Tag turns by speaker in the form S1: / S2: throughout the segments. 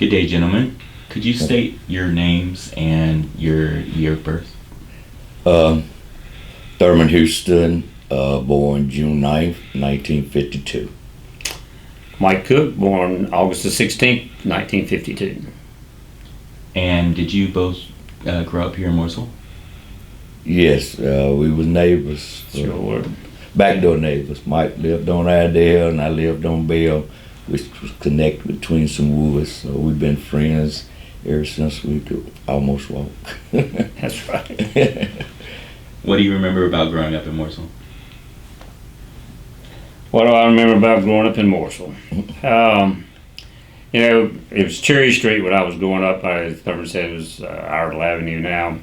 S1: Good day, gentlemen. Could you state your names and your year of birth?
S2: Um, Thurman Houston, born June 9th, 1952.
S3: Mike Cook, born August the 16th, 1952.
S1: And did you both grow up here in Mooresville?
S2: Yes, we was neighbors.
S3: Sure.
S2: Backdoor neighbors. Mike lived on Iredale and I lived on Bell, which was connected between some woods. So we've been friends ever since we could almost walk.
S3: That's right.
S1: What do you remember about growing up in Mooresville?
S3: What do I remember about growing up in Mooresville? It was Cherry Street when I was growing up. As Thurman said, it was Iredell Avenue now.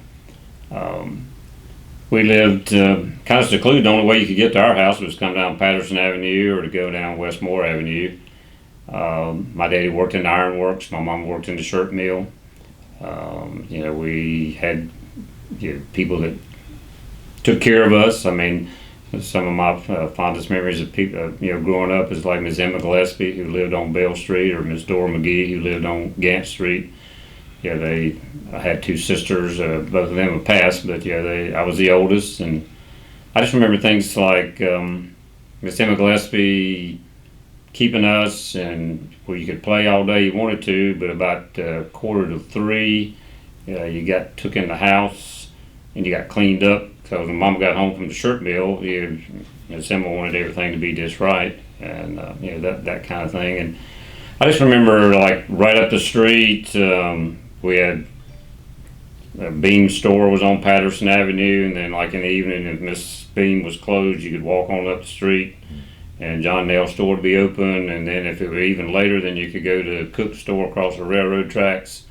S3: We lived kind of secluded. The only way you could get to our house was come down Patterson Avenue or to go down Westmore Avenue. My daddy worked in the ironworks. My mom worked in the shirt mill. We had people that took care of us. I mean, some of my fondest memories of people, growing up is like Miss Emma Gillespie, who lived on Bell Street, or Miss Dora McGee, who lived on Gant Street. I had two sisters. Both of them have passed, but I was the oldest, and I just remember things like Miss Emma Gillespie keeping us, and where you could play all day you wanted to, but about 2:45, you got took in the house and you got cleaned up. So when Mama got home from the shirt mill, Miss Emma wanted everything to be just right, and that kind of thing. And I just remember, like, right up the street, we had a Beam store was on Patterson Avenue, and then like in the evening, if Miss Beam was closed, you could walk on up the street, and John Nail's store would be open. And then if it were even later, then you could go to Cook's store across the railroad tracks.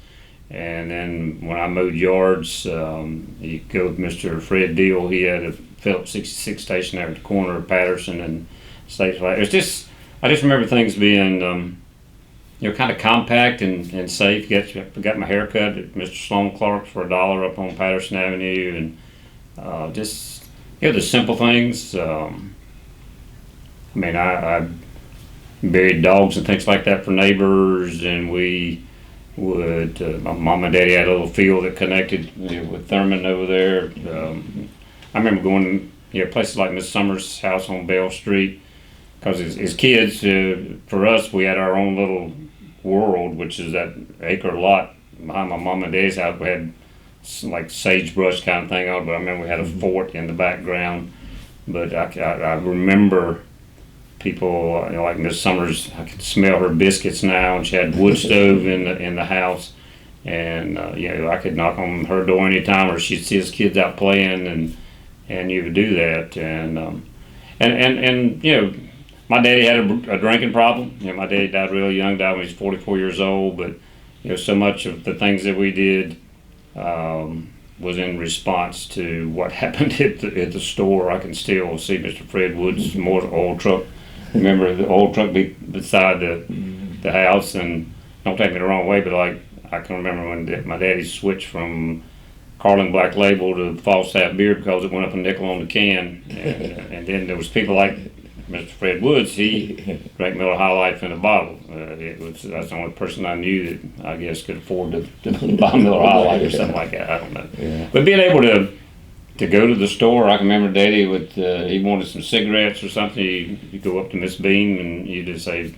S3: And then when I mowed yards, you could go with Mr. Fred Deal. He had a Phillips 66 station there at the corner of Patterson and States Flag. I just remember things being, kind of compact and safe. Got my hair cut at Mr. Sloan Clark's for $1 up on Patterson Avenue, and the simple things. I buried dogs and things like that for neighbors, and we would. My mom and daddy had a little field that connected with Thurman over there. I remember going places like Miss Summers' house on Bell Street, because as kids, for us, we had our own little world, which is that acre lot behind my mom and daddy's house. We had like sagebrush kind of thing on, but I remember we had a fort in the background. But I remember people like Miss Summers. I could smell her biscuits now, and she had wood stove in the house, and I could knock on her door anytime, or she'd see us kids out playing, and you would do that, and my daddy had a drinking problem. My daddy died really young, died when he was 44 years old, but so much of the things that we did was in response to what happened at the store. I can still see Mr. Fred Wood's oil truck. Remember the oil truck beside the house, and don't take me the wrong way, but like I can remember when my daddy switched from Carling Black Label to Falstaff beer because it went up a nickel on the can, and then there was people like Mr. Fred Woods. He drank Miller High Life in a bottle. That's the only person I knew that I guess could afford to buy Miller High Life or something like that. I don't know. Yeah. But being able to go to the store, I can remember Daddy with he wanted some cigarettes or something. You go up to Miss Beam and you just say,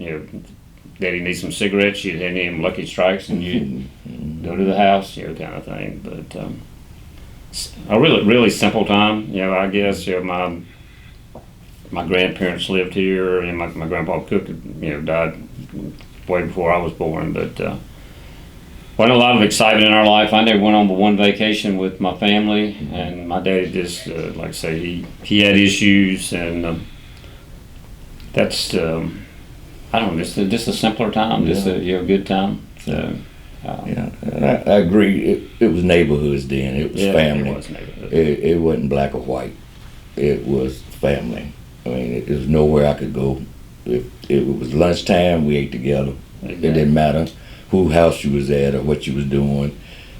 S3: Daddy needs some cigarettes. You'd hand him Lucky Strikes and you'd go to the house, kind of thing. But a really, really simple time. I guess my grandparents lived here, and my grandpa Cook, died way before I was born. But wasn't a lot of excitement in our life. I never went on but one vacation with my family, and my daddy just, like I say, he had issues, and that's I don't know, just a simpler time, just a good time. So.
S2: And I agree. It was neighborhoods then. It was family.
S3: It was neighborhood.
S2: It wasn't black or white. It was family. I mean, there was nowhere I could go. If it was lunchtime, we ate together. Exactly. It didn't matter whose house you was at or what you was doing,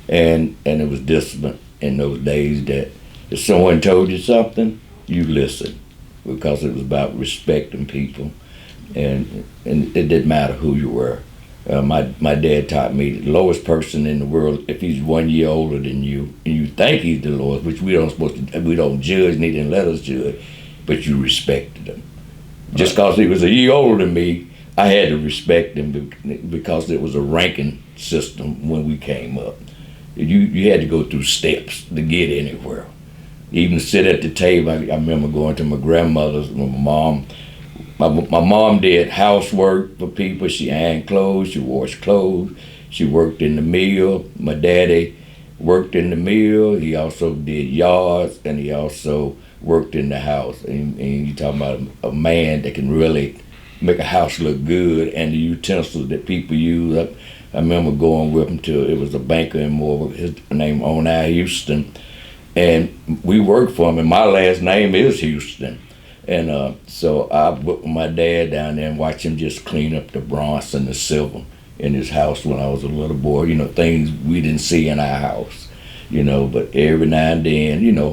S2: and it was discipline in those days that if someone told you something, you listened, because it was about respecting people, and it didn't matter who you were. My dad taught me the lowest person in the world, if he's 1 year older than you, and you think he's the lowest, which we don't judge, and he didn't let us judge, but you respected him. Just because he was a year older than me, I had to respect him because there was a ranking system when we came up. You had to go through steps to get anywhere. Even sit at the table. I remember going to my grandmother's with my mom. My mom did housework for people. She ironed clothes, she washed clothes, she worked in the mill. My daddy worked in the mill. He also did yards, and he also worked in the house. And you talking about a man that can really make a house look good, and the utensils that people use. I remember going with him to, it was a banker in Mooresville, his name Onai Houston, and we worked for him, and my last name is Houston. And so I went with my dad down there and watched him just clean up the bronze and the silver in his house when I was a little boy, things we didn't see in our house, but every now and then,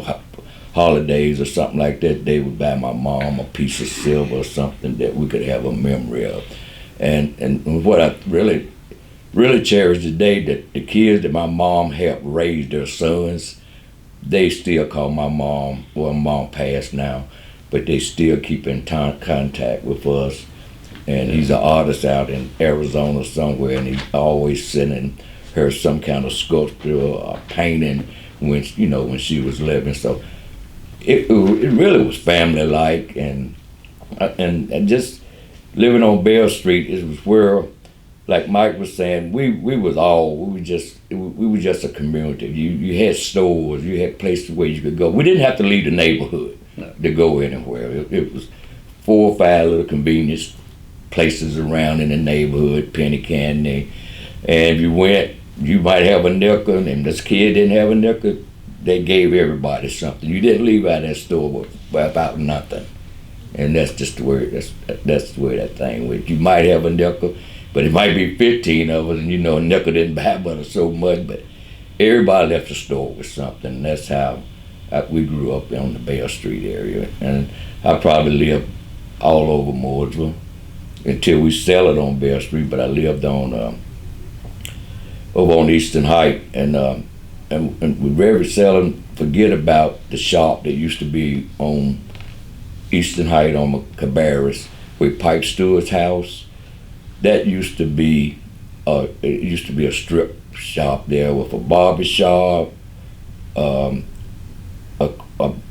S2: holidays or something like that, they would buy my mom a piece of silver or something that we could have a memory of. And what I really cherish today, that the kids that my mom helped raise their sons, they still call my mom. Well, mom passed now, but they still keep in contact with us. And he's an artist out in Arizona somewhere, and he's always sending her some kind of sculpture or painting when she was living. So it really was family-like, and just living on Bell Street, it was where, like Mike was saying, we were just a community. You had stores, you had places where you could go. We didn't have to leave the neighborhood to go anywhere. It was 4 or 5 little convenience places around in the neighborhood, penny candy. And if you went, you might have a nickel, and if this kid didn't have a nickel, they gave everybody something. You didn't leave out that store without nothing. And that's just the way that's the way that thing went. You might have a nickel, but it might be 15 of us, and a nickel didn't buy but so much, but everybody left the store with something. And that's how we grew up on the Bell Street area. And I probably lived all over Mooresville until we settled on Bell Street, but I lived over on Eastern Height, and we very seldom forget about the shop that used to be on Eastern Height on Cabarrus, with Pipe Stewart's house. That used to be a strip shop there with a barber shop, a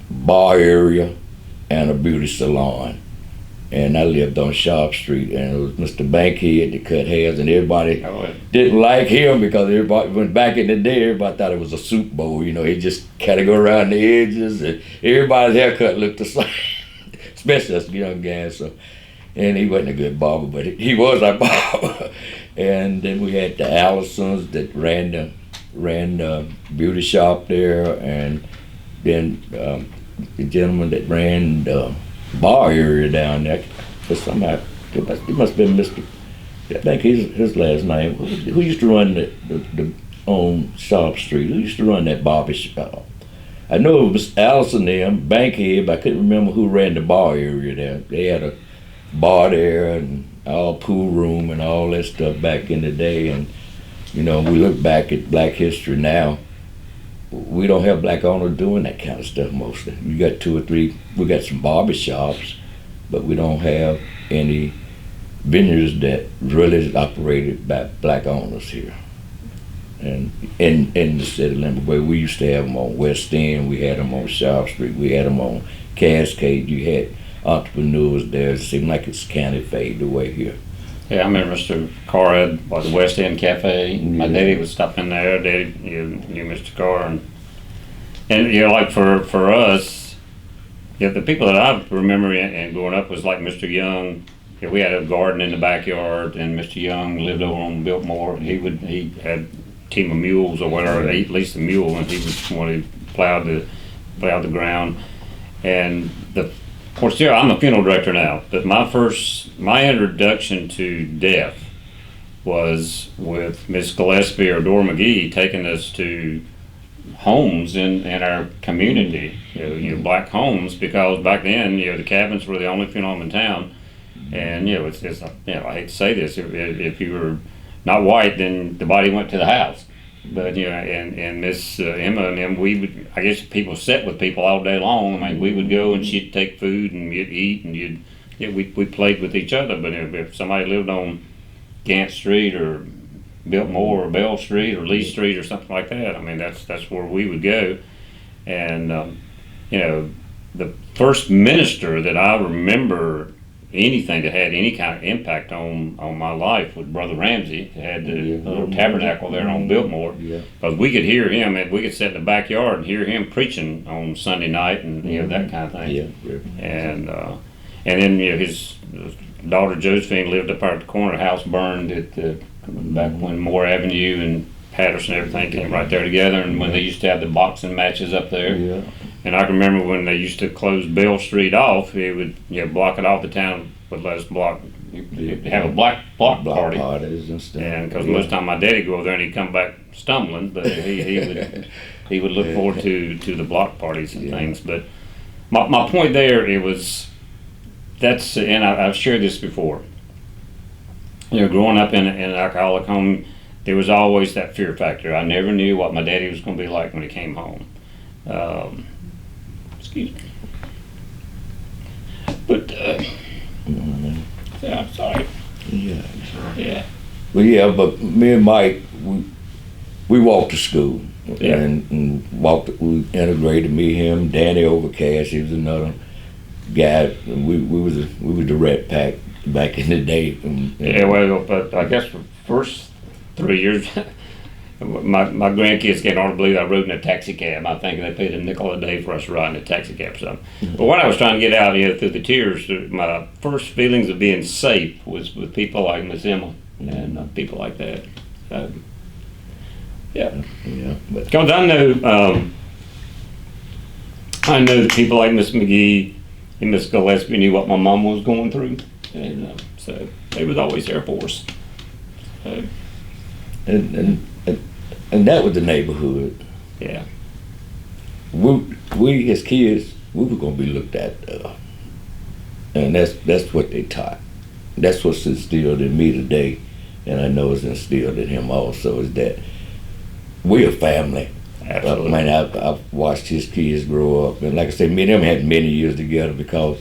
S2: bar area, and a beauty salon. And I lived on Sharp Street, and it was Mr. Bankhead that cut hairs, and everybody didn't like him because everybody, when back in the day, everybody thought it was a soup bowl. He just kind of go around the edges, and everybody's haircut looked the same, especially us young guys. So, and he wasn't a good barber, but he was our barber. And then we had the Allisons that ran the beauty shop there, and then the gentleman that ran the bar area down there, but somehow it must have been Mr. I think his last name. Who used to run the on Sharp Street? Who used to run that barber shop? I know it was Allison there, Bankhead, but I couldn't remember who ran the bar area there. They had a bar there and all pool room and all that stuff back in the day. And we look back at Black history now. We don't have black owners doing that kind of stuff mostly. You got 2 or 3. We got some barber shops, but we don't have any vineyards that really is operated by black owners here. And in the city limit, where we used to have them on West End, we had them on Sharp Street, we had them on Cascade. You had entrepreneurs there. It seemed like it's kind of faded away here.
S3: Yeah, I remember Mr. Carr had the West End Cafe. My daddy would stop in there. Daddy knew Mr. Carr, and like for us, the people that I remember and growing up was like Mr. Young. We had a garden in the backyard, and Mr. Young lived over on Biltmore. He had a team of mules or whatever, at least a mule, and he was when he plowed the ground. And of course, I'm a funeral director now, but my introduction to death was with Miss Gillespie or Dora McGee taking us to homes in our community, black homes, because back then, the cabins were the only funeral home in town, and it's I hate to say this, if you were not white, then the body went to the house. But and Miss Emma and them, we would, I guess people sat with people all day long. I mean, we would go and she'd take food and you'd eat and we played with each other. But if somebody lived on Gant Street or Biltmore or Bell Street or Lee Street or something like that, I mean, that's where we would go. And the first minister that I remember anything that had any kind of impact on my life was Brother Ramsey. He had the little tabernacle there on Biltmore. Because we could hear him, and we could sit in the backyard and hear him preaching on Sunday night, and that kind of thing. And then his daughter Josephine lived up at the corner. The house burned back when Moore Avenue and Patterson and everything came right there together, and when they used to have the boxing matches up there. And I can remember when they used to close Bell Street off, it would block it off. The town would let us have a block party.
S2: Parties and stuff.
S3: And because most of the time my daddy would go over there and he'd come back stumbling, but he would look forward to the block parties and things. But my point there, and I've shared this before. Growing up in an alcoholic home, there was always that fear factor. I never knew what my daddy was going to be like when he came home. Excuse me. But I'm sorry.
S2: But me and Mike, we walked to school and we integrated. Me, him, Danny Overcast. He was another guy. We was the Red Pack back in the day.
S3: But I guess the first 3 years. My grandkids can't hardly believe I rode in a taxi cab. I think they paid $0.05 a day for us to ride in a taxi cab or something. But what I was trying to get out through the tears, my first feelings of being safe was with people like Miss Emma and people like that. Because I know that people like Miss McGee and Miss Gillespie knew what my mom was going through, and so they was always there for us.
S2: And that was the neighborhood.
S3: Yeah.
S2: We as kids, we were gonna be looked at, and that's what they taught. That's what's instilled in me today, and I know it's instilled in him also. Is that we're a family.
S3: Absolutely.
S2: I've watched his kids grow up, and like I said, me and him had many years together because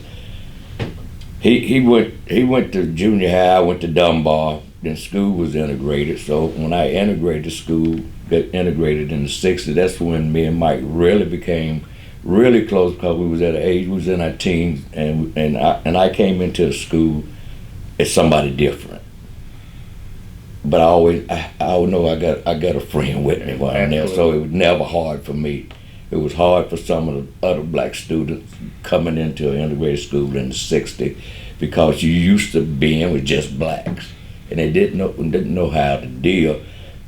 S2: he went to junior high. I went to Dunbar. Then school was integrated. So when I integrated school, got integrated in the 60s, that's when me and Mike really became really close because we was at an age, we was in our teens, and I came into a school as somebody different. But I always know I got a friend with me while I'm there, so it was never hard for me. It was hard for some of the other black students coming into an integrated school in the 60s because you used to being with just blacks. And they didn't know how to deal.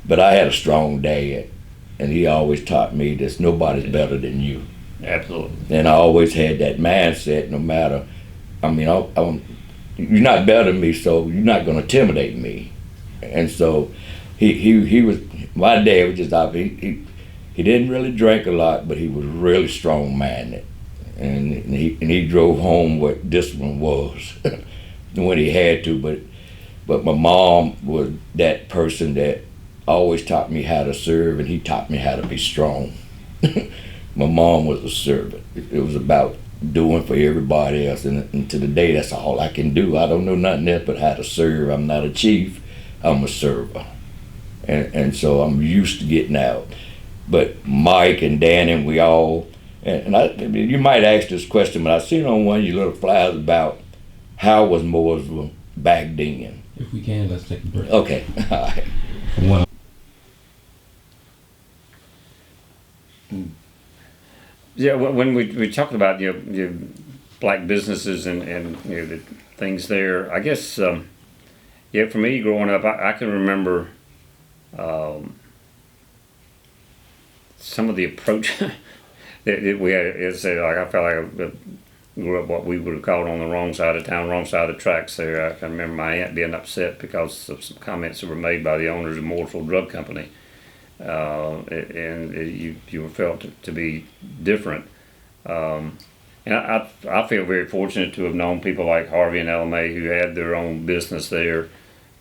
S2: But I had a strong dad, and he always taught me that nobody's better than you.
S3: Absolutely.
S2: And I always had that mindset. No matter, you're not better than me, so you're not going to intimidate me. And so he was, my dad was just out. He didn't really drink a lot, but he was really strong-minded, and he drove home what discipline was when he had to. But my mom was that person that always taught me how to serve, and he taught me how to be strong. My mom was a servant. It was about doing for everybody else, and to the day, that's all I can do. I don't know nothing else but how to serve. I'm not a chief, I'm a server. And so I'm used to getting out. But Mike and Danny, we all, you might ask this question, but I seen on one of your little flyers about how was Mooresville back then.
S4: If we can, let's take a break.
S2: Okay, all right.
S3: Yeah, when we talked about black businesses and the things there, I guess for me growing up, I can remember some of the approach that we had. I felt like I grew up what we would have called on the wrong side of town, wrong side of the tracks there. I can remember my aunt being upset because of some comments that were made by the owners of Mooresville Drug Company. And you were felt to be different. And I feel very fortunate to have known people like Harvey and Ella Mae who had their own business there.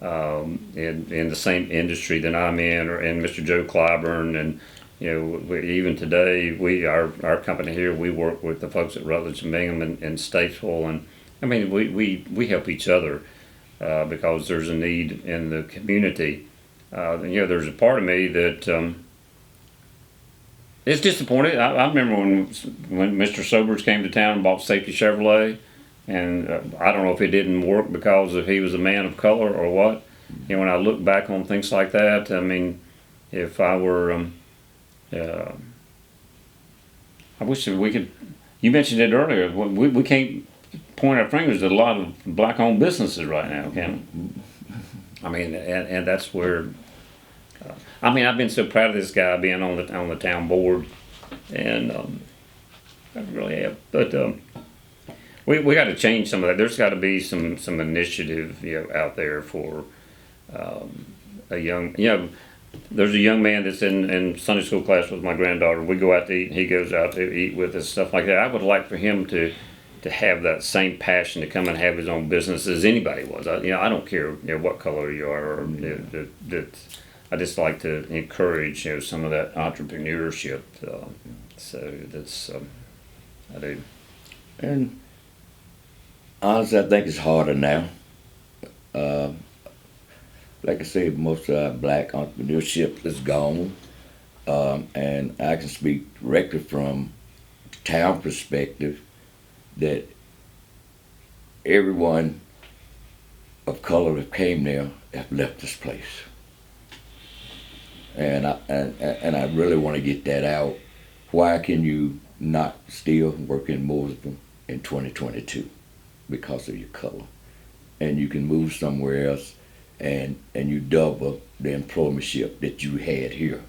S3: in the same industry that I'm in, or in Mr. Joe Clyburn, and even today our company here, we work with the folks at Rutledge and Bingham and Statesville, and I mean we help each other because there's a need in the community. There's a part of me that is disappointed. I remember when Mr. Sobers came to town and bought Safety Chevrolet, and I don't know if it didn't work because he was a man of color or what. When I look back on things like that, I mean, if I were, I wish that we could. You mentioned it earlier. We can't point our fingers at a lot of black-owned businesses right now, can we? I mean, and that's where. I mean, I've been so proud of this guy being on the town board, and I really have. But we got to change some of that. There's got to be some initiative, out there for a young. There's a young man that's in Sunday school class with my granddaughter. We go out to eat, and he goes out to eat with us, stuff like that. I would like for him to have that same passion to come and have his own business as anybody was. I don't care what color you are, or I just like to encourage some of that entrepreneurship. So that's I do.
S2: And honestly, I think it's harder now. Like I said, most of our black entrepreneurship is gone, and I can speak directly from town perspective that everyone of color that came there have left this place. And I really want to get that out. Why can you not still work in Mooresville in 2022 because of your color? And you can move somewhere else and you double the employmentship that you had here,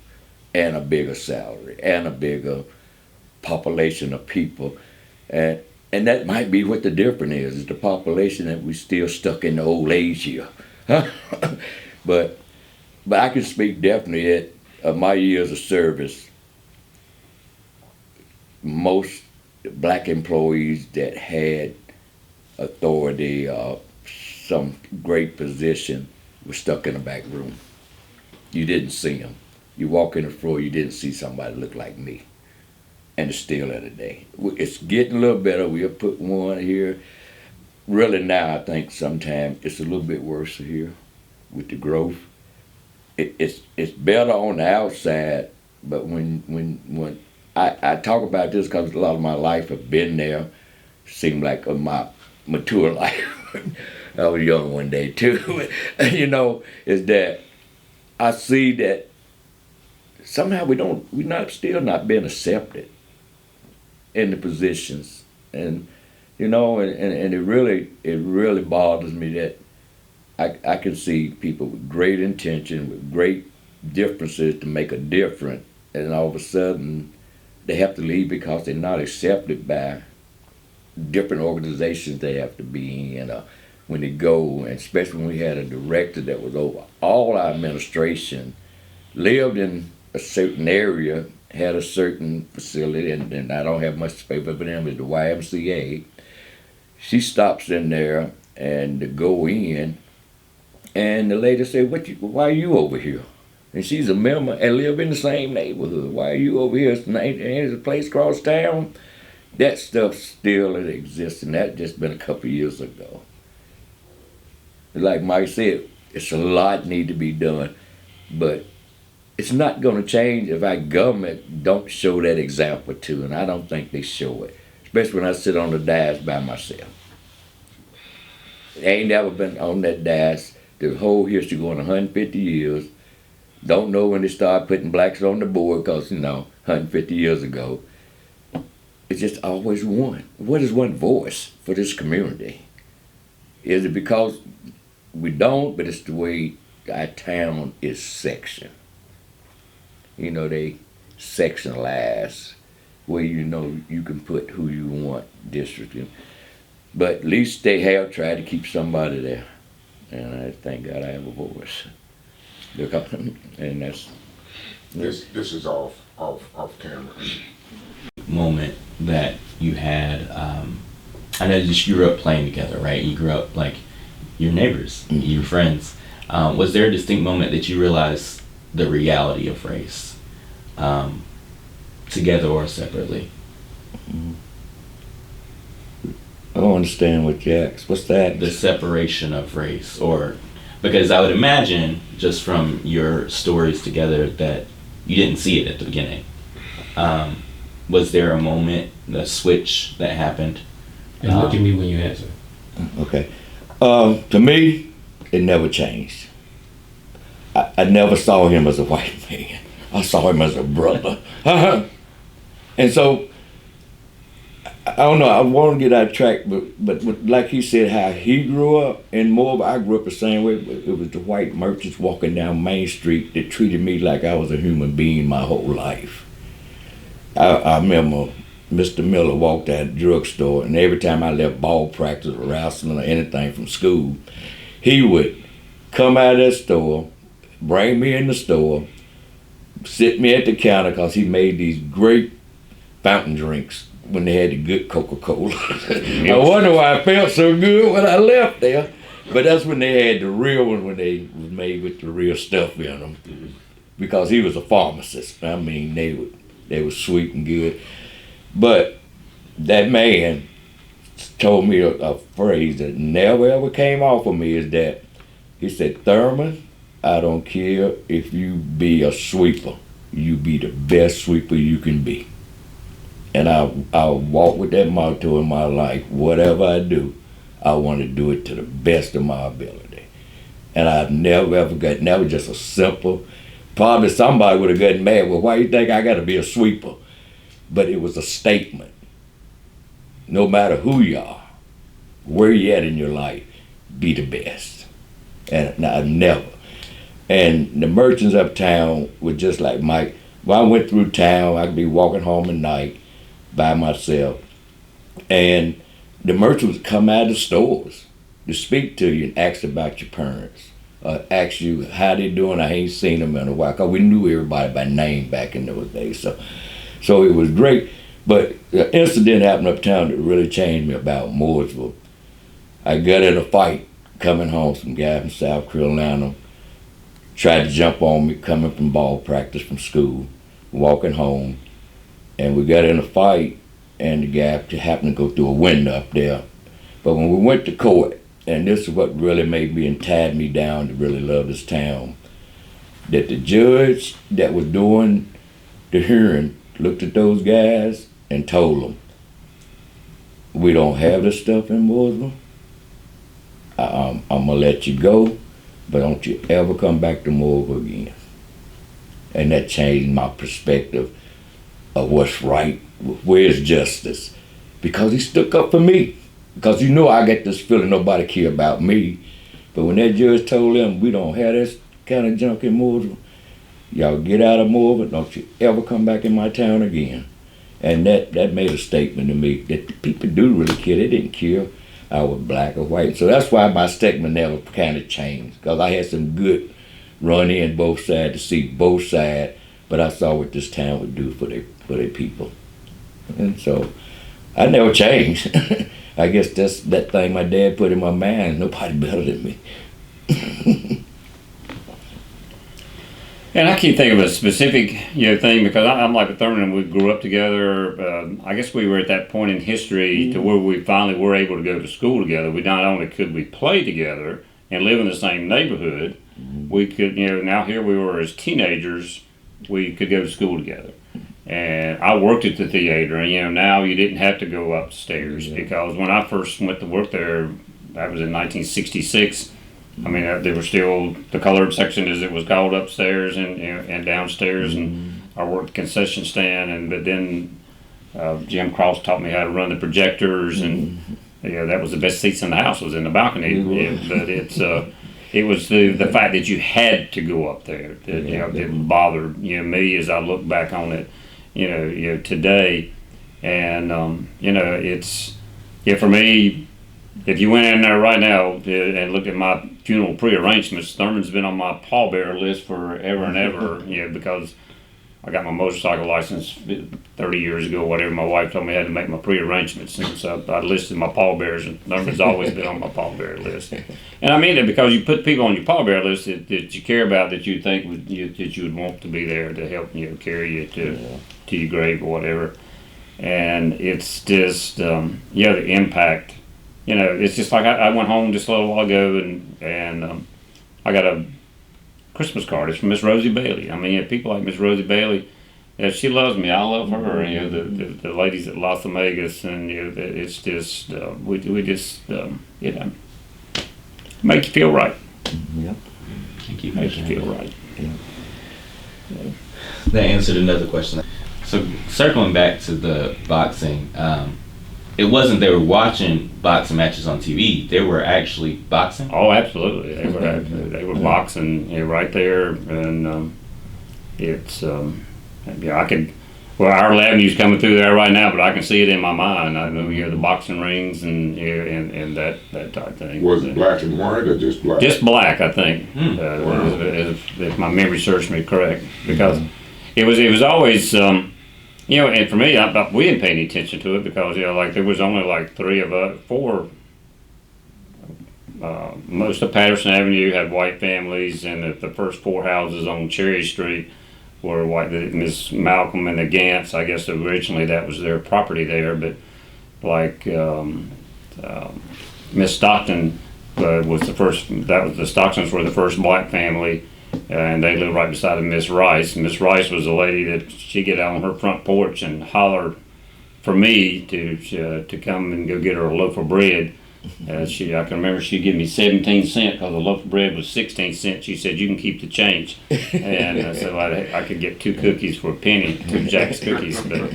S2: and a bigger salary and a bigger population of people. And that might be what the difference is the population, that we still stuck in the old age here. But I can speak definitely at my years of service, most black employees that had authority or some great position were stuck in the back room. You didn't see them. You walk in the floor, you didn't see somebody look like me. And it's still at a day. It's getting a little better. We'll put one here. Really now, I think sometimes it's a little bit worse here with the growth. It's better on the outside, but when I talk about this because a lot of my life have been there, seemed like my mature life. I was young one day too. Is that I see that somehow we're still not being accepted in the positions, and it really bothers me that I can see people with great intention, with great differences to make a difference, and all of a sudden they have to leave because they're not accepted by different organizations they have to be in. When they go, and especially when we had a director that was over all our administration, lived in a certain area, had a certain facility, and I don't have much favor for them, is the YMCA. She stops in there and to go in, and the lady said, why are you over here? And she's a member and live in the same neighborhood. Why are you over here? There's a place across town. That stuff still exists, and that just been a couple years ago. Like Mike said, it's a lot need to be done, but it's not going to change if our government don't show that example too, and I don't think they show it, especially when I sit on the dais by myself. I ain't never been on that dais the whole history going 150 years. Don't know when they start putting blacks on the board because, 150 years ago. It's just always one. What is one voice for this community? Is it because we don't, but it's the way our town is sectioned. They sectionalize where you can put who you want district in. But at least they have tried to keep somebody there. And I thank God I have a voice. And that's
S4: this is off camera.
S1: Moment that you had, I know you grew up playing together, right? You grew up like your neighbors, your friends. Was there a distinct moment that you realized the reality of race, together or separately?
S2: I don't understand what you asked. What's that?
S1: The separation of race, or because I would imagine just from your stories together that you didn't see it at the beginning. Was there a moment, a switch that happened?
S5: And look at me when you answer.
S2: Okay. To me, it never changed. I never saw him as a white man. I saw him as a brother. And so, I don't know, I want to get out of track, but like he said, how he grew up in Mooresville, I grew up the same way. It was the white merchants walking down Main Street that treated me like I was a human being my whole life. I remember Mr. Miller walked out of the drugstore, and every time I left ball practice or wrestling or anything from school, he would come out of that store, bring me in the store, sit me at the counter because he made these great fountain drinks when they had the good Coca-Cola. I wonder why I felt so good when I left there. But that's when they had the real one, when they was made with the real stuff in them. Because he was a pharmacist. I mean, they were sweet and good. But that man told me a phrase that never ever came off of me, is that he said, "Thurman, I don't care if you be a sweeper. You be the best sweeper you can be." And I walk with that motto in my life. Whatever I do, I want to do it to the best of my ability. And I've never ever got, never just a simple, probably somebody would have gotten mad, well, why you think I got to be a sweeper? But it was a statement. No matter who you are, where you at in your life, be the best. And I never. And the merchants uptown were just like Mike. When I went through town, I'd be walking home at night by myself, and the merchants would come out of the stores to speak to you and ask about your parents, ask you how they doing. I ain't seen them in a while, because we knew everybody by name back in those days. So it was great. But the incident happened uptown that really changed me about Mooresville. I got in a fight coming home. Some guy from South Carolina tried to jump on me coming from ball practice from school, walking home. And we got in a fight, and the guy happened to go through a window up there. But when we went to court, and this is what really made me and tied me down to really love this town, that the judge that was doing the hearing looked at those guys and told them, "We don't have this stuff in Mooresville. I'm gonna let you go, but don't you ever come back to Mooresville again." And that changed my perspective of what's right, where's justice. Because he stuck up for me. Because you know I get this feeling nobody care about me. But when that judge told them, "We don't have this kind of junk in Mooresville, y'all get out of Mooresville, don't you ever come back in my town again." And that made a statement to me that the people do really care. They didn't care I was black or white. So that's why my statement never kind of changed. Because I had some good run in both sides to see both sides. But I saw what this town would do for their people. And so I never changed. I guess that's that thing my dad put in my mind. Nobody better than me.
S3: And I can't think of a specific thing, because I'm like with Thurman, and we grew up together. I guess we were at that point in history to where we finally were able to go to school together. We not only could we play together and live in the same neighborhood, we could, now here we were as teenagers, we could go to school together. And I worked at the theater, and now you didn't have to go upstairs, because when I first went to work there, that was in 1966. I mean, there was still the colored section, as it was called, upstairs and downstairs, and I worked the concession stand. But then Jim Cross taught me how to run the projectors, and that was the best seats in the house, was in the balcony. But it was the fact that you had to go up there that bothered me as I look back on it, today, and it's for me. If you went in there right now and looked at my funeral pre-arrangements, Thurman's been on my pallbearer list forever and ever, because I got my motorcycle license 30 years ago, whatever. My wife told me I had to make my pre-arrangements, and so I listed my pallbearers, and Thurman's always been on my pallbearer list. And I mean that because you put people on your pallbearer list that you care about, that you think that you would want to be there to help carry you to your grave or whatever. And it's just the impact. It's just like I went home just a little while ago, and I got a Christmas card. It's from Miss Rosie Bailey. I mean, people like Miss Rosie Bailey, she loves me. I love her. The ladies at Las Vegas, and it's just we just make you feel right.
S2: Yeah.
S3: Make you feel right.
S2: Yeah.
S1: That answered another question. So circling back to the boxing, it wasn't they were watching boxing matches on TV. They were actually boxing.
S3: Oh, absolutely. They were boxing right there, and it's I could. Well, our Avenue's coming through there right now, but I can see it in my mind. I know the boxing rings and that type of thing.
S4: Was it black and white or just black?
S3: Just black, I think.
S4: Wow.
S3: If my memory serves me correct, because it was always. And for me, we didn't pay any attention to it because, there was only like four. Most of Patterson Avenue had white families, and the first four houses on Cherry Street were white. Miss Malcolm and the Gants, I guess originally that was their property there, but Miss Stockton was the first. The Stocktons were the first black family. And they lived right beside of Miss Rice. Miss Rice was a lady that she'd get out on her front porch and holler for me to come and go get her a loaf of bread. I can remember she'd give me 17 cents because the loaf of bread was 16 cents. She said, "You can keep the change," and so I could get 2 cookies for a penny, 2 Jack's cookies. But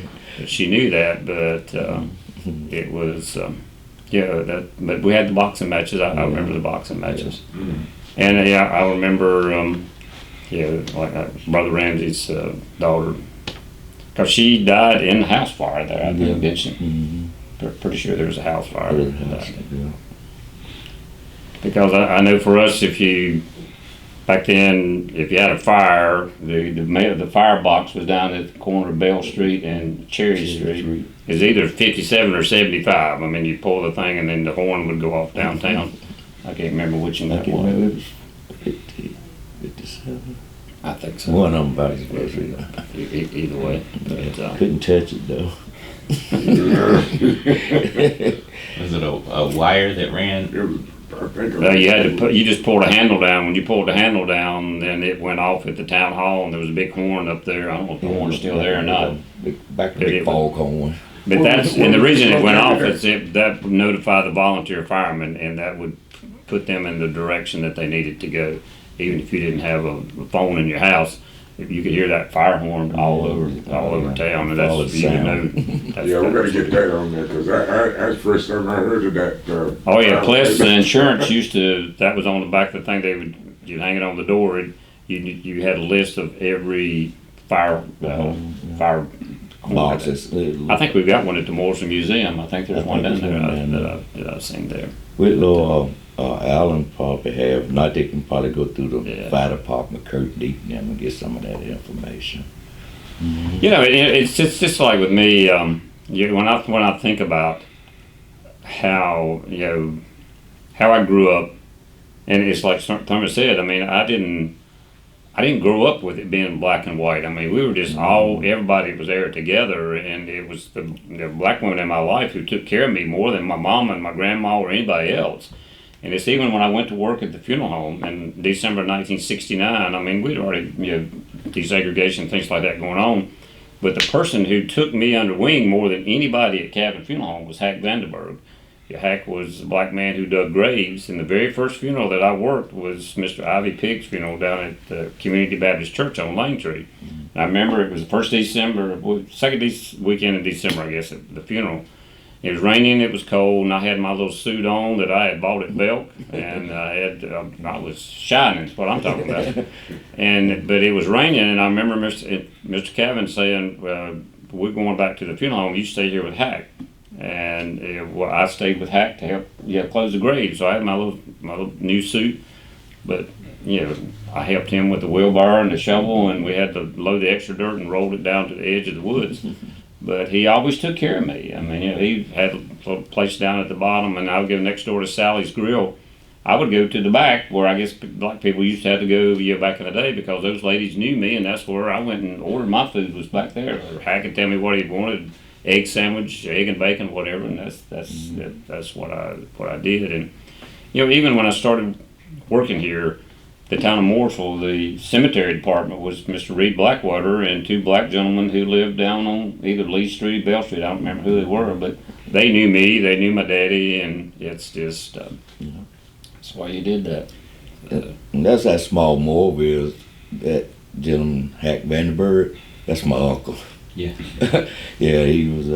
S3: she knew that. But it was But we had the boxing matches. I remember the boxing matches. And I remember, Brother Ramsey's daughter, because she died in the house fire there, I think, didn't she? Mm-hmm. Pretty sure there was a house fire. Because I know for us, back then, if you had a fire, the firebox was down at the corner of Bell Street and Cherry Street. It was either 57 or 75. I mean, you pull the thing and then the horn would go off downtown. I can't remember which one that was.
S2: It was 50, 57.
S3: I think so.
S2: One of them vice versa.
S3: Either way. But,
S2: couldn't touch it though.
S1: Was it a wire that ran?
S3: You just pulled a handle down. When you pulled the handle down, then it went off at the town hall, and there was a big horn up there. I don't know if the horn's still there or not.
S2: Back to the big fog horn.
S3: But and the reason it went off is that would notify the volunteer firemen, and that would put them in the direction that they needed to go. Even if you didn't have a phone in your house, if you could hear that fire horn all over town, and that's you know.
S4: Yeah, we better get that on there because that's the first time I heard of that.
S3: Oh yeah, plus the insurance that was on the back of the thing. You'd hang it on the door. You had a list of every fire boxes. I think we've got one at the Mooresville Museum. I think there's one down there that I've seen there.
S2: Whitlow, Allen probably have, not they can probably go through the fire department, Kurt Deaton, and get some of that information.
S3: Mm-hmm. It's just like with me, when I think about how I grew up, and it's like Thurman said, I mean, I didn't grow up with it being black and white. I mean, we were just everybody was there together, and it was the black women in my life who took care of me more than my mom and my grandma or anybody else. And it's even when I went to work at the funeral home in December 1969, I mean, we'd already, desegregation, things like that going on. But the person who took me under wing more than anybody at Cabin Funeral Home was Hack Vandenberg. Hack was a black man who dug graves, and the very first funeral that I worked was Mr. Ivy Pigg's funeral down at the Community Baptist Church on Lane Tree. And I remember it was the first second weekend in December, I guess, at the funeral. It was raining, it was cold, and I had my little suit on that I had bought at Belk, and I was shining, is what I'm talking about. But it was raining, and I remember Mr. Cavan saying, we're going back to the funeral home, you stay here with Hack. And I stayed with Hack to help close the grave. So I had my little new suit, but I helped him with the wheelbarrow and the shovel, and we had to load the extra dirt and roll it down to the edge of the woods. But he always took care of me. I mean, he had a little place down at the bottom, and I would go next door to Sally's Grill. I would go to the back where I guess black people used to have to go back in the day, because those ladies knew me, and that's where I went and ordered my food, was back there. Or Hack could tell me what he wanted, egg sandwich, egg and bacon, whatever, and that's what I did. And even when I started working here, the town of Mooresville, the cemetery department was Mr. Reed Blackwater and two black gentlemen who lived down on either Lee Street or Bell Street. I don't remember who they were, but they knew me, they knew my daddy, and it's just that's why you did that.
S2: And that's that small Mooresville, that gentleman, Hack Vandenberg, that's my uncle.
S1: Yeah.
S2: Yeah, he was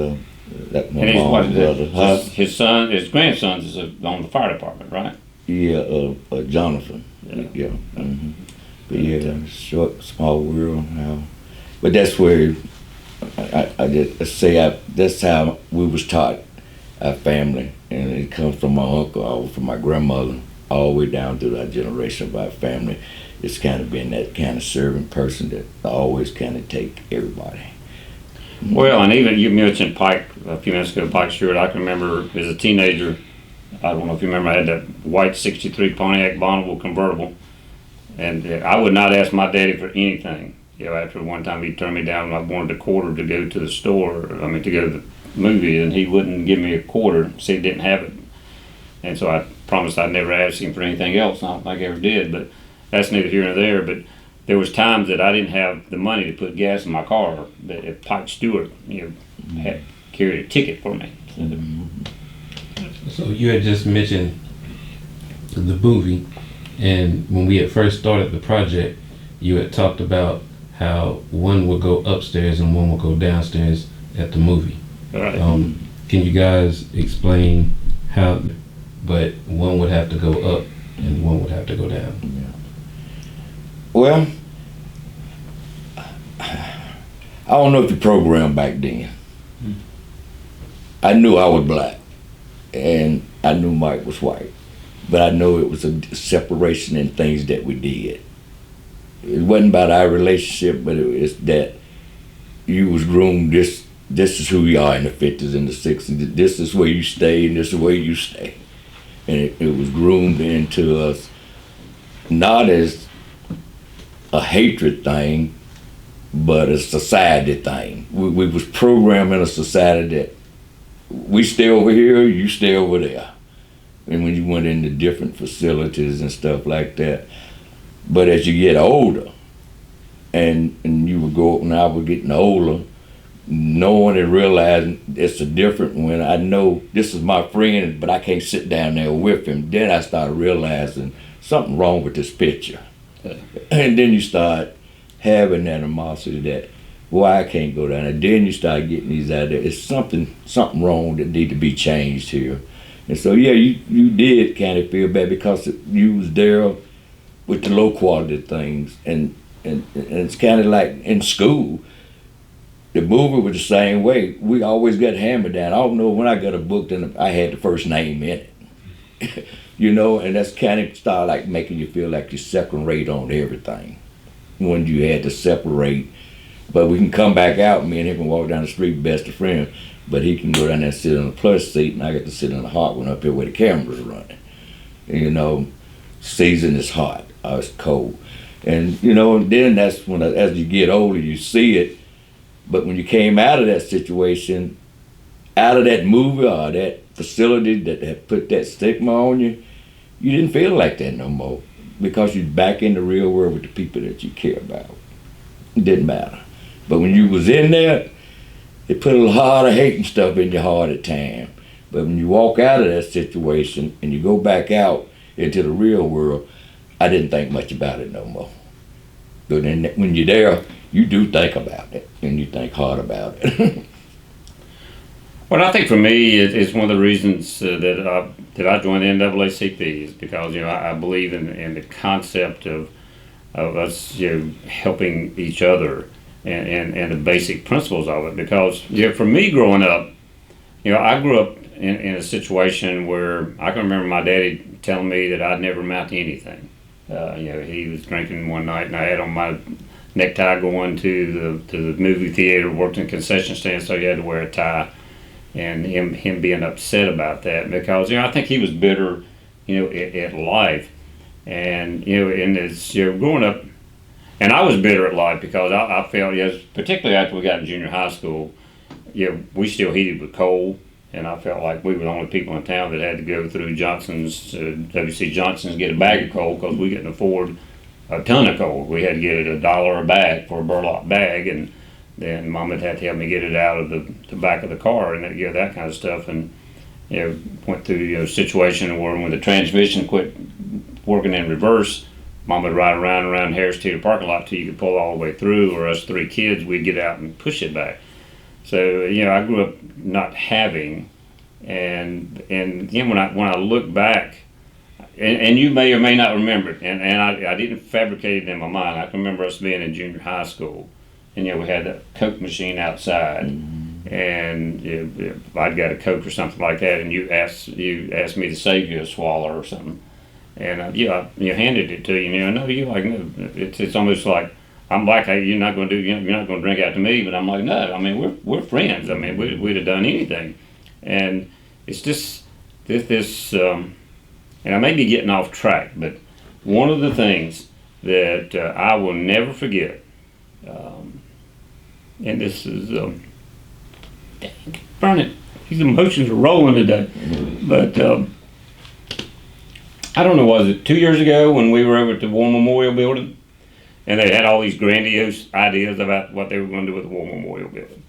S2: that my
S3: And
S2: mom's brother.
S3: his grandson is on the fire department, right?
S2: Yeah, Jonathan. Yeah. But yeah, short, small world. But that's where I just say that's how we was taught, our family, and it comes from my uncle, all from my grandmother, all the way down through that generation of our family. It's kind of been that kind of servant person that always kind of take everybody.
S3: Well, and even you mentioned Pike a few minutes ago, Pike Stewart. I can remember as a teenager, I don't know if you remember, I had that white 63 Pontiac Bonneville convertible, and I would not ask my daddy for anything. After one time he turned me down, I wanted a quarter to go to the store, to go to the movie, and he wouldn't give me a quarter, said he didn't have it. And so I promised I'd never ask him for anything else, and I don't think I ever did, but that's neither here nor there. But there was times that I didn't have the money to put gas in my car, that if Pike Stewart, had carried a ticket for me.
S5: So you had just mentioned the movie, and when we had first started the project, you had talked about how one would go upstairs and one would go downstairs at the movie.
S3: All right.
S5: Can you guys explain how, but one would have to go up and one would have to go down?
S2: Yeah. Well, I don't know if you programmed back then. I knew I was black, and I knew Mike was white, but I know it was a separation in things that we did. It wasn't about our relationship, but it was that you was groomed. This is who you are in the 50s and the 60s. This is where you stay, and this is where you stay. And it was groomed into us, not as a hatred thing, but a society thing. We was programmed in a society that we stay over here, you stay over there. And when you went into different facilities and stuff like that. But as you get older, and you would go, when I was getting older, knowing and realizing it's a different, when I know this is my friend, but I can't sit down there with him, then I started realizing something wrong with this picture. And then you start having that animosity that, why I can't go down there. Then you start getting these ideas. It's something wrong that need to be changed here. And so yeah, you did kind of feel bad because you was there with the low quality things, and it's kind of like in school. The movie was the same way. We always got hammered down. I don't know when I got a book, then I had the first name in it. And that's kind of started like making you feel like you're second rate on everything. When you had to separate, but we can come back out, me and him can walk down the street best of friends, but he can go down there and sit on the plush seat, and I get to sit in the hot one up here where the cameras are running. Season is hot, it's cold. And then that's when, as you get older, you see it. But when you came out of that situation, out of that movie or that facility that had put that stigma on you, you didn't feel like that no more, because you're back in the real world with the people that you care about. It didn't matter. But when you was in there, it put a lot of hate and stuff in your heart at times. But when you walk out of that situation and you go back out into the real world, I didn't think much about it no more. But then when you're there, you do think about it, and you think hard about it.
S3: Well, I think for me, it's one of the reasons that I joined the NAACP is because I believe in the concept of us helping each other and the basic principles of it. Because for me growing up, I grew up in a situation where I can remember my daddy telling me that I'd never amount to anything. He was drinking one night, and I had on my necktie going to the movie theater. Worked in a concession stand, so you had to wear a tie. And him being upset about that because I think he was bitter, at life, and and as growing up, and I was bitter at life because I felt particularly after we got in junior high school, we still heated with coal. And I felt like we were the only people in town that had to go through Johnson's, W.C. Johnson's, get a bag of coal because we couldn't afford a ton of coal. We had to get it $1 a bag for a burlap bag, and then Mom would have to help me get it out of the back of the car and that kind of stuff. And went through a situation where when the transmission quit working in reverse, Mom would ride around Harris Teeter parking lot till you could pull all the way through, or us 3 kids, we'd get out and push it back. So I grew up not having, and when I look back, and you may or may not remember it, and I didn't fabricate it in my mind. I can remember us being in junior high school, and we had a Coke machine outside, and if I'd got a Coke or something like that, and you asked me to save you a swallow or something, and you handed it to you, no, it's almost like. I'm like, hey, you're not going to drink after me, but I'm like, no, I mean, we're friends. I mean, we'd have done anything, and it's just this, and I may be getting off track, but one of the things that I will never forget, and this is, dang, burn it, these emotions are rolling today, but I don't know, was it 2 years ago when we were over at the War Memorial Building? And they had all these grandiose ideas about what they were going to do with the War Memorial Building.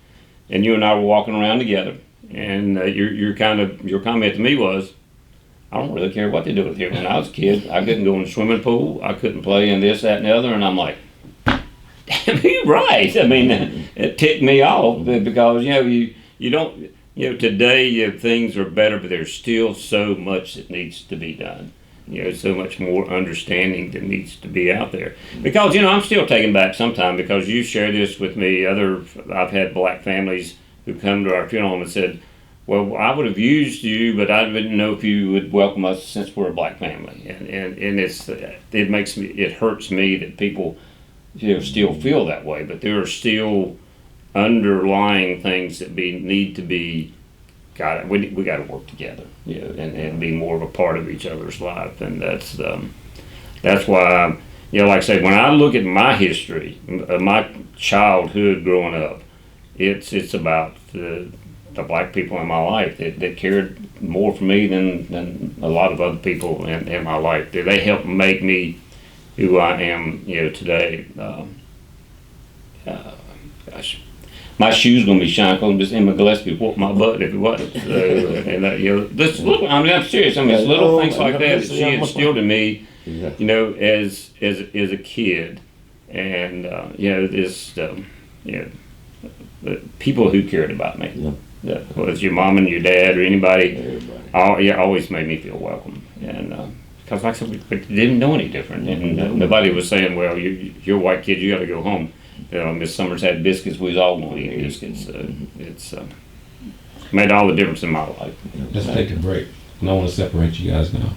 S3: And you and I were walking around together, and your comment to me was, I don't really care what they do with here. When I was a kid, I couldn't go in the swimming pool, I couldn't play in this, that, and the other, and I'm like, damn, you're right. I mean, it ticked me off because, you don't, today things are better, but there's still so much that needs to be done. So much more understanding that needs to be out there. Because, I'm still taken back sometimes because you share this with me. I've had black families who come to our funeral home and said, well, I would have used you, but I didn't know if you would welcome us since we're a black family. And it hurts me that people, still feel that way, but there are still underlying things that need to be. We got to work together, and be more of a part of each other's life, and that's why, like I say, when I look at my history, my childhood growing up, it's about the black people in my life that cared more for me than a lot of other people in my life. They helped make me who I am, today. Gosh. My shoes gonna be shiny because Emma Gillespie whooped my butt if it wasn't. So, and I'm serious. I mean, it's little things like that she instilled in me, as a kid, and people who cared about me. Whether it's your mom and your dad or anybody, always made me feel welcome. And because, like I said, we didn't know any different, and nobody was saying, "Well, you're a white kid, you got to go home." Miss Summers had biscuits. We was all going to eat biscuits. It's made all the difference in my life.
S5: Let's take a break. I don't want to separate you guys now.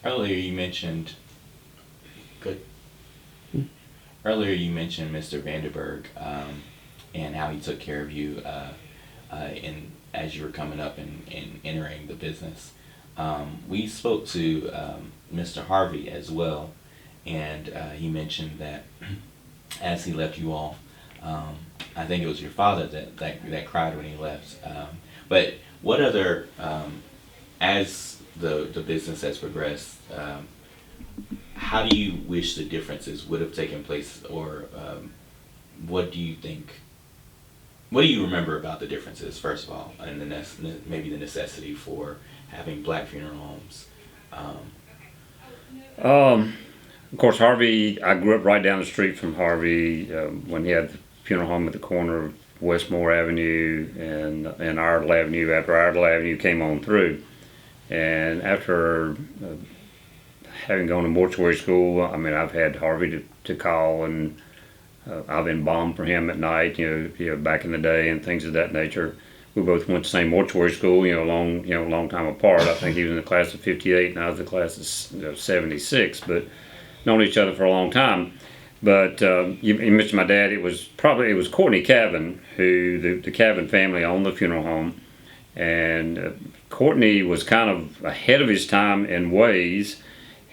S1: Earlier you mentioned Mr. Vanderberg and how he took care of you as you were coming up and entering the business. We spoke to Mr. Harvey as well. And he mentioned that as he left you all, I think it was your father that cried when he left. But what other, as the business has progressed, how do you wish the differences would have taken place, or what do you think? What do you remember about the differences, first of all, and maybe the necessity for having black funeral homes?
S3: Of course, Harvey, I grew up right down the street from Harvey when he had the funeral home at the corner of Westmore Avenue and Ardle Avenue, after Ardle Avenue came on through. And after having gone to mortuary school, I mean, I've had Harvey to call, and I've embalmed for him at night, back in the day and things of that nature. we both went to the same mortuary school, long time apart. I think he was in the class of 58 and I was in the class of 76, but known each other for a long time. But you mentioned my dad. It was Courtney Cavan, who the Cavan family owned the funeral home. And Courtney was kind of ahead of his time in ways.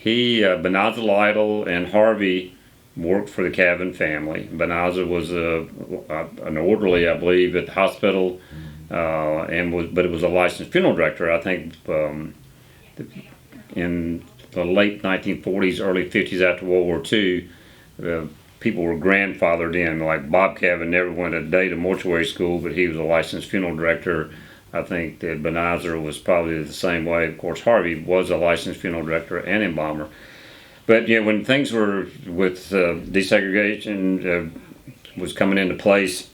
S3: Benaza Lytle and Harvey worked for the Cavan family. Benaza was an orderly, I believe, at the hospital, but it was a licensed funeral director. I think in the late 1940s, early 50s, after World War II, people were grandfathered in. Like Bob Cavan never went a day to mortuary school, but he was a licensed funeral director. I think that Benaza was probably the same way. Of course, Harvey was a licensed funeral director and embalmer. But when things were with desegregation was coming into place,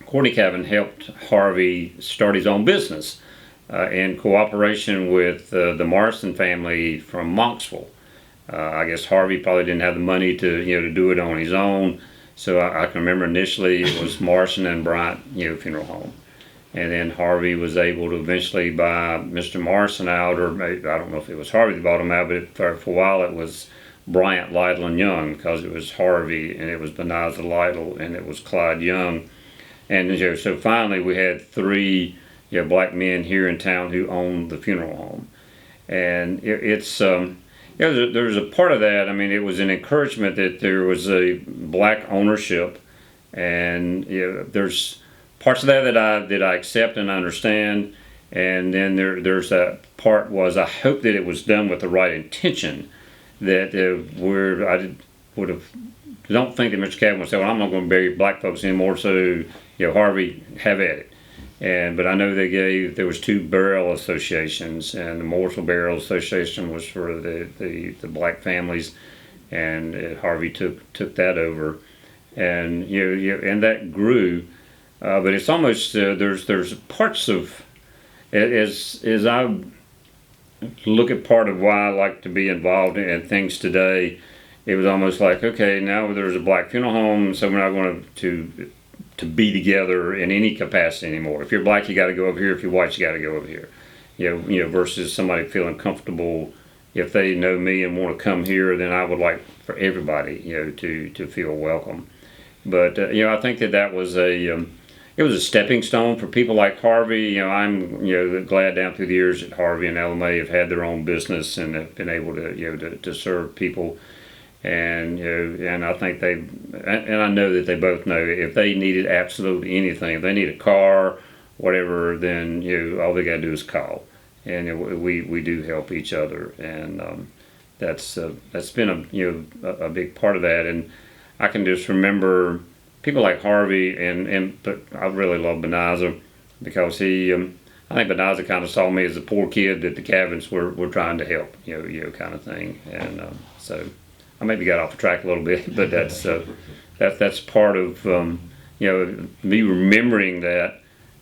S3: Courtney Cavan helped Harvey start his own business in cooperation with the Morrison family from Monksville. I guess Harvey probably didn't have the money to do it on his own, so I can remember initially it was Morrison and Bryant Funeral Home. And then Harvey was able to eventually buy Mr. Morrison out, or maybe, I don't know if it was Harvey that bought him out, but for a while it was Bryant, Lytle, and Young, because it was Harvey, and it was Benaza Lytle, and it was Clyde Young. And so finally we had three black men here in town who owned the funeral home. And there's a part of that. I mean, it was an encouragement that there was a black ownership, and there's parts of that that I accept and understand, and then there's that part was I hope that it was done with the right intention. That don't think that Mr. Cavan would say, well, I'm not going to bury black folks anymore, so Harvey, have at it. But I know there was two burial associations, and the Mooresville Burial Association was for the black families, and Harvey took that over, and and that grew. But it's almost there's parts of, as I look at part of why I like to be involved in things today, it was almost like, okay, now there's a black funeral home, so we're not going to be together in any capacity anymore. If you're black, you got to go over here. If you're white, you got to go over here. Versus somebody feeling comfortable. If they know me and want to come here, then I would like for everybody to feel welcome. But I think that was it was a stepping stone for people like Harvey. I'm glad down through the years that Harvey and LMA have had their own business and have been able to serve people. And and I think and I know that they both know if they needed absolutely anything, if they need a car, whatever, then all they got to do is call, and we do help each other, and that's been a big part of that. And I can just remember people like Harvey, but I really love Benaza because I think Benaza kind of saw me as a poor kid that the Cavans were trying to help, kind of thing, and so I maybe got off the track a little bit, but that's part of me remembering that,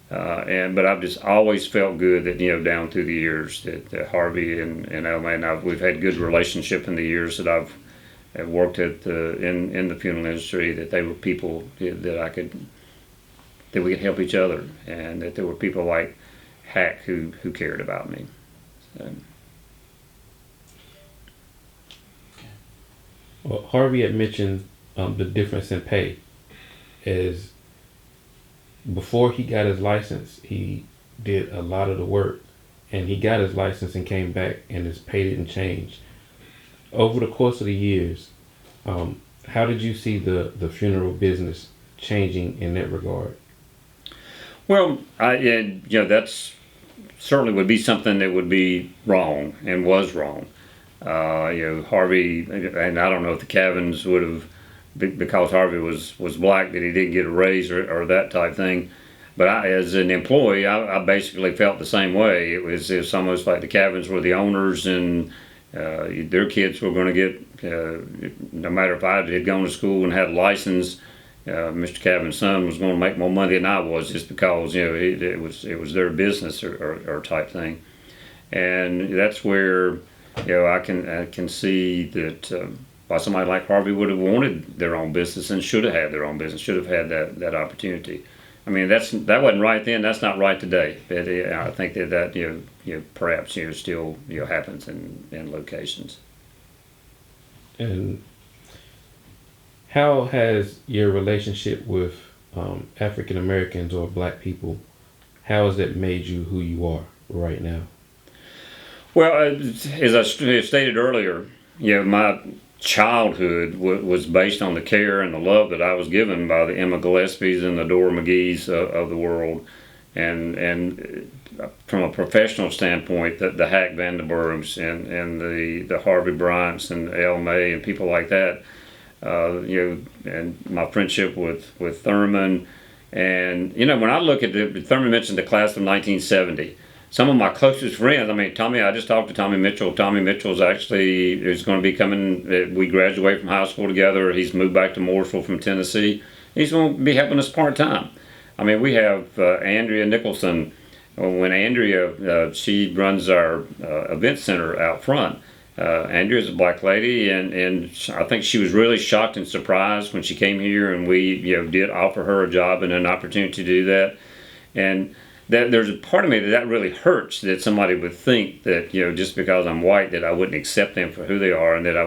S3: but I've just always felt good that down through the years that Harvey and Elma and we've had good relationship in the years that I've worked at in the funeral industry, that they were people that we could help each other, and that there were people like Hack who cared about me. So.
S5: Well, Harvey had mentioned the difference in pay. As before he got his license, he did a lot of the work, and he got his license and came back, and his pay didn't change. Over the course of the years, how did you see the funeral business changing in that regard?
S3: Well, that's certainly would be something that would be wrong and was wrong. Harvey, and I don't know if the Cavans would have, because Harvey was black, that he didn't get a raise or that type thing. But as an employee, I basically felt the same way. It was almost like the Cavans were the owners, and their kids were going to get, no matter if I had gone to school and had a license, Mr. Cavan's son was going to make more money than I was, just because it was their business or type thing. And that's where I can see that why somebody like Harvey would have wanted their own business and should have had their own business, should have had that opportunity. I mean, that wasn't right then. That's not right today. But I think that perhaps still happens in locations.
S5: And how has your relationship with African Americans or Black people, how has it made you who you are right now?
S3: Well, as I stated earlier, my childhood was based on the care and the love that I was given by the Emma Gillespies and the Dora McGee's of the world, and from a professional standpoint, the Hack Vandenbergs and the Harvey Bryants and L. May and people like that, and my friendship with Thurman, and when I look at Thurman mentioned the class of 1970. Some of my closest friends, I mean, Tommy, I just talked to Tommy Mitchell. Tommy Mitchell's actually is going to be coming. We graduate from high school together. He's moved back to Mooresville from Tennessee. He's going to be helping us part-time. I mean, we have Andrea Nicholson. When Andrea, she runs our event center out front. Andrea's a Black lady, and I think she was really shocked and surprised when she came here, and we did offer her a job and an opportunity to do that. And that there's a part of me that really hurts, that somebody would think that just because I'm white that I wouldn't accept them for who they are, and that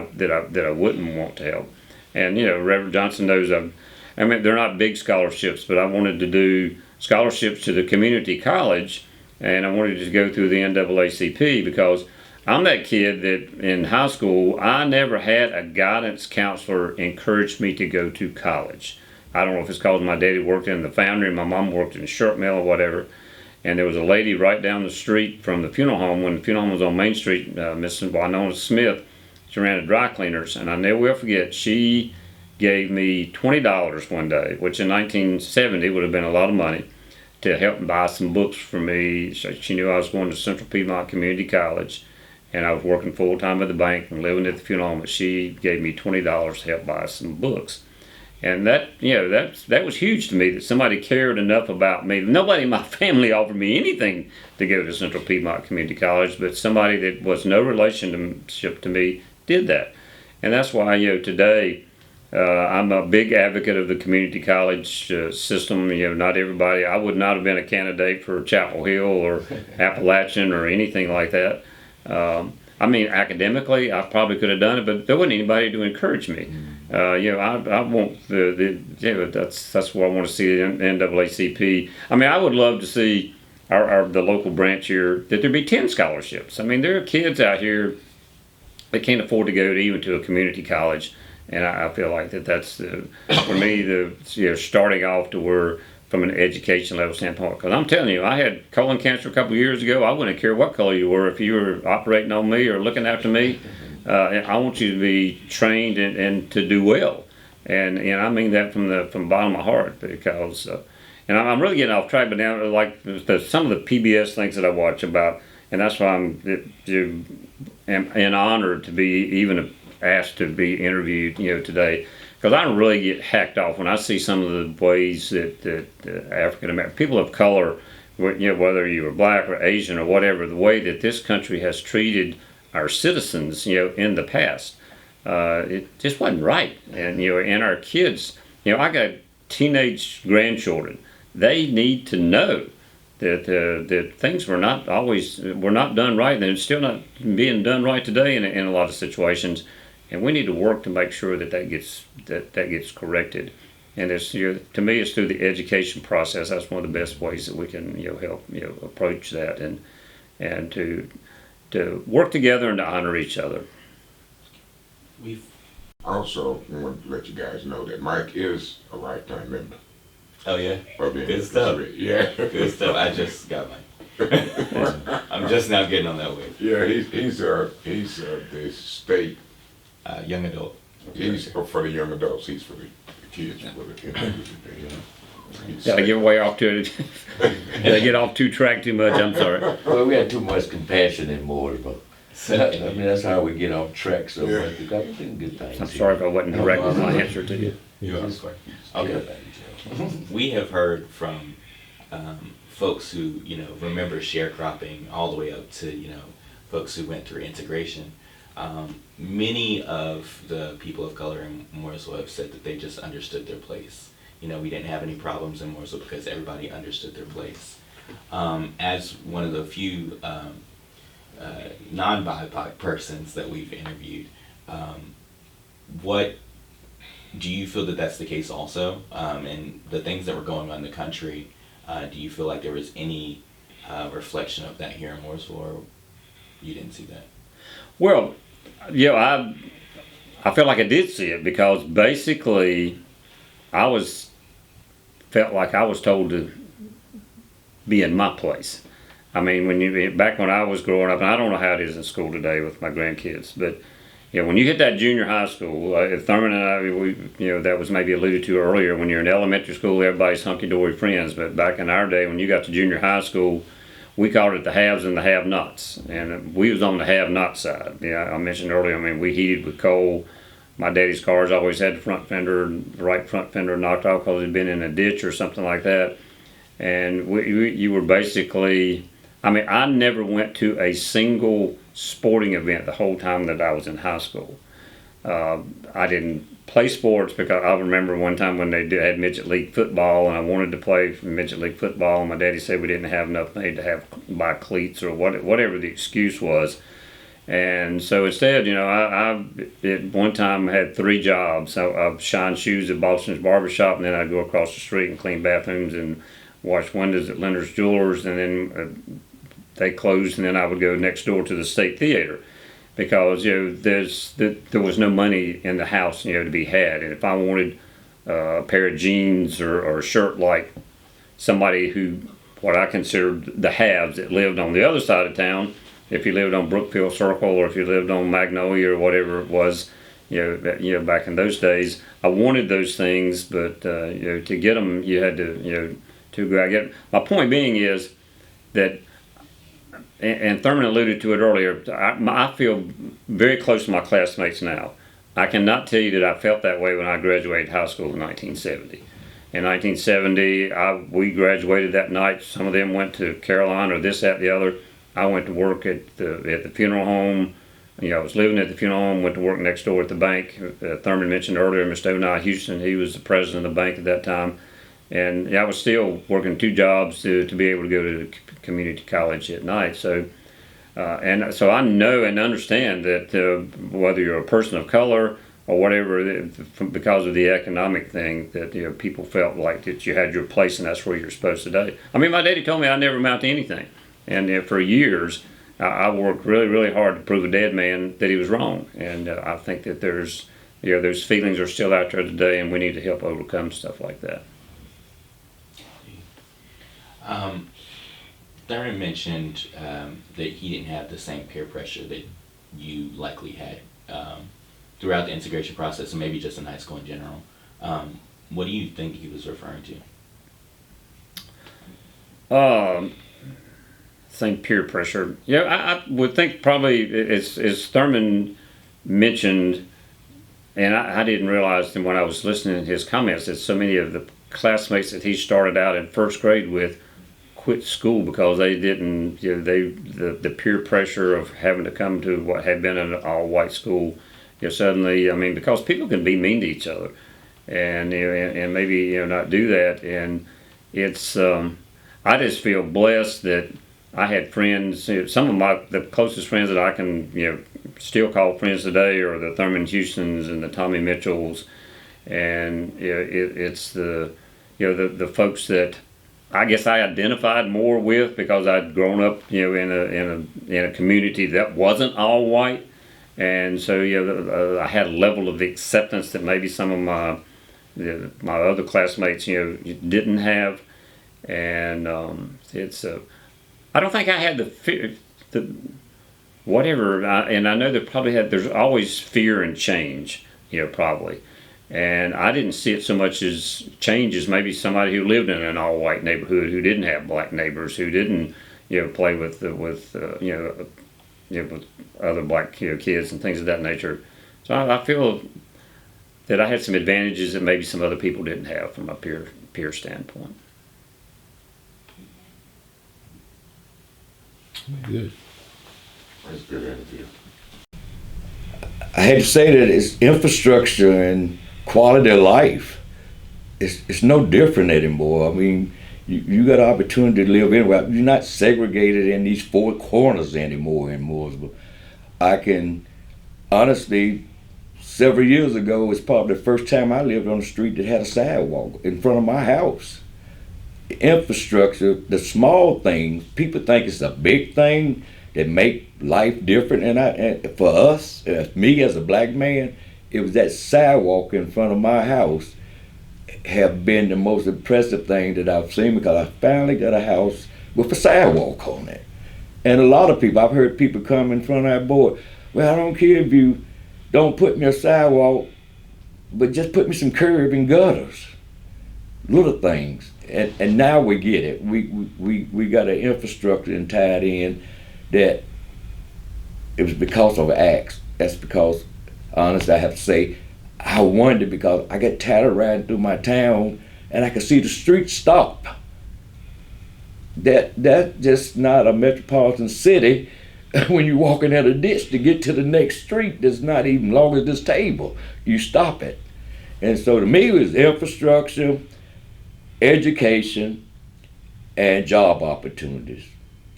S3: I wouldn't want to help. And Reverend Johnson knows I mean, they're not big scholarships, but I wanted to do scholarships to the community college, and I wanted to go through the NAACP because I'm that kid that in high school I never had a guidance counselor encourage me to go to college. I don't know if it's because my daddy worked in the foundry and my mom worked in a shirt mill or whatever. And there was a lady right down the street from the funeral home, when the funeral home was on Main Street, Mrs. Winona Smith. She ran a dry cleaners, and I never will forget, she gave me $20 one day, which in 1970 would have been a lot of money, to help buy some books for me. She knew I was going to Central Piedmont Community College, and I was working full-time at the bank and living at the funeral home, but she gave me $20 to help buy some books. And that was huge to me, that somebody cared enough about me. Nobody in my family offered me anything to go to Central Piedmont Community College, but somebody that was no relationship to me did that. And that's why today I'm a big advocate of the community college system. Not everybody. I would not have been a candidate for Chapel Hill or Appalachian or anything like that. I mean, academically, I probably could have done it, but there wasn't anybody to encourage me. I want that's what I want to see the NAACP. I mean, I would love to see the local branch here, that there be 10 scholarships. I mean, there are kids out here that can't afford to go even to a community college, and I feel like that's for me starting off to where, from an education level standpoint, because I'm telling you, I had colon cancer a couple of years ago. I wouldn't care what color you were. If you were operating on me or looking after me, I want you to be trained and to do well. And I mean that from the bottom of my heart, because and I'm really getting off track, but now like some of the PBS things that I watch about, and that's why I'm honored to be even asked to be interviewed today. Because I really get hacked off when I see some of the ways that African American people of color, whether you were Black or Asian or whatever, the way that this country has treated our citizens, in the past, it just wasn't right. And and our kids, I got teenage grandchildren. They need to know that things were not done right, and it's still not being done right today in a lot of situations. And we need to work to make sure that gets corrected. And it's to me, it's through the education process. That's one of the best ways that we can help approach that, and to work together and to honor each other.
S4: We also want to let you guys know that Mike is a lifetime member.
S1: Oh yeah,
S4: Good
S1: stuff.
S4: Yeah,
S1: good stuff. I just got mine. I'm just now getting on that wave.
S4: Yeah, he's the state.
S1: Young adult.
S4: He's for the young adults. He's for the kids.
S3: Did I get way off to it? Did I get off track too much? I'm sorry.
S2: Well, we had too much compassion in Mooresville. I mean, that's how we get off track so much. We've got some good things.
S3: I'm sorry if I wasn't direct with my answer to you.
S1: Okay. We have heard from folks who remember sharecropping all the way up to folks who went through integration. Many of the people of color in Mooresville have said that they just understood their place we didn't have any problems in Mooresville because everybody understood their place. As one of the few non-BIPOC persons that we've interviewed, what do you feel that that's the case also? And the things that were going on in the country, do you feel like there was any reflection of that here in Mooresville, or you didn't see that?
S3: Well, I felt like I did see it, because basically felt like I was told to be in my place. I mean, back when I was growing up, and I don't know how it is in school today with my grandkids, but when you hit that junior high school, Thurman and I, that was maybe alluded to earlier. When you're in elementary school, everybody's hunky-dory friends. But back in our day, when you got to junior high school, we called it the haves and the have-nots, and we was on the have-not side. I mentioned earlier. I mean, we heated with coal. My daddy's cars always had the right front fender knocked off because it'd been in a ditch or something like that. And you were basically, I never went to a single sporting event the whole time that I was in high school. I didn't play sports because I remember one time when they had midget league football, and I wanted to play midget league football, and my daddy said we didn't have enough money to buy cleats or whatever the excuse was. And so instead, I at one time had 3 jobs. I shined shoes at Boston's barbershop, and then I'd go across the street and clean bathrooms and wash windows at Leonard's Jewelers, and then they closed, and then I would go next door to the State Theater, because there was no money in the house to be had. And if I wanted a pair of jeans or a shirt like somebody who, what I considered the haves that lived on the other side of town, if you lived on Brookfield Circle or if you lived on Magnolia or whatever it was, back in those days, I wanted those things, but to get them, you had to go out get them. My point being is that, and Thurman alluded to it earlier, I feel very close to my classmates now. I cannot tell you that I felt that way when I graduated high school in 1970. In 1970, we graduated that night. Some of them went to Carolina or this, that, the other. I went to work at the funeral home. I was living at the funeral home, went to work next door at the bank. Thurman mentioned earlier Mr. Onai Houston. He was the president of the bank at that time. And I was still working 2 jobs to be able to go to community college at night. So I know and understand that whether you're a person of color or whatever, because of the economic thing, that people felt like that you had your place and that's where you're supposed to be. My daddy told me I never amount to anything, and for years I worked really, really hard to prove a dead man that he was wrong. And I think that those feelings are still out there today, and we need to help overcome stuff like that.
S1: Thurman mentioned that he didn't have the same peer pressure that you likely had throughout the integration process, and maybe just in high school in general. What do you think he was referring to?
S3: Same peer pressure. I would think probably, as Thurman mentioned, and I didn't realize that when I was listening to his comments that so many of the classmates that he started out in first grade with quit school because they didn't, the peer pressure of having to come to what had been an all-white school, suddenly, because people can be mean to each other, and and maybe not do that, and it's I just feel blessed that I had friends. Some of the closest friends that I can still call friends today are the Thurman Houstons and the Tommy Mitchells, and it's the folks that I guess I identified more with because I'd grown up in a community that wasn't all white, and so I had a level of acceptance that maybe some of my other classmates didn't have, and I don't think I had the whatever, and I know there's always fear and change, probably. And I didn't see it so much as change as maybe somebody who lived in an all-white neighborhood who didn't have black neighbors, who didn't, play with other black kids and things of that nature. So I feel that I had some advantages that maybe some other people didn't have from a peer standpoint.
S5: Good.
S4: That's a good interview.
S2: I had to say that it's infrastructure and quality of life it's no different anymore. I mean, you got an opportunity to live anywhere. You're not segregated in these four corners anymore in Mooresville. I can honestly, several years ago was probably the first time I lived on a street that had a sidewalk in front of my house. Infrastructure, the small things, people think it's a big thing that make life different. And for us, me as a black man, it was that sidewalk in front of my house have been the most impressive thing that I've seen, because I finally got a house with a sidewalk on it. And a lot of people, I've heard people come in front of our board, well, I don't care if you don't put me a sidewalk, but just put me some curb and gutters. Little things. And now we get it. We got an infrastructure and tied in that it was because of acts. That's because, honestly, I have to say, I wondered, because I got tired of riding through my town and I could see the street stop. That's just not a metropolitan city. When you're walking out a ditch to get to the next street that's not even long as this table, you stop it. And so to me, it was infrastructure, education, and job opportunities,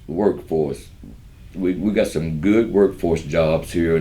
S2: workforce. We got some good workforce jobs here